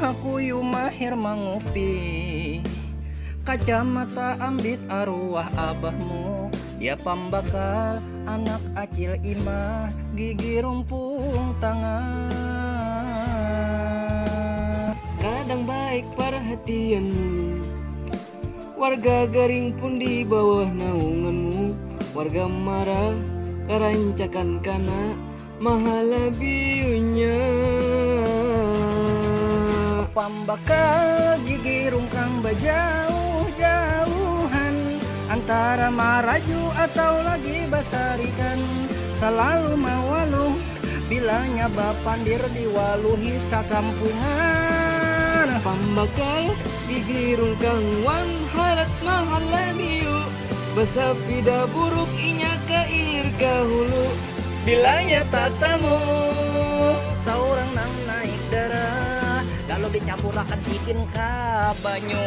Aku yu mahir mangupi kacamata ambit arwah abahmu. Dia pambakal anak acil imah gigi rumpung tangan. Kadang baik perhatianmu, warga garing pun di bawah naunganmu. Warga marah kerancakan kana mahala biunya. Pambakal gigi rungkang bajauh-jauhan antara maraju atau lagi basarikan. Selalu mawaluh bilanya bapandir diwaluhi sakampungan. Pambakal gigi rungkang wan harat mahala biu, basapida buruk inya ka ilir kahulu. Bilanya tatamu saurang nang naik darah, lalu dicampurakan sikin ka banyu.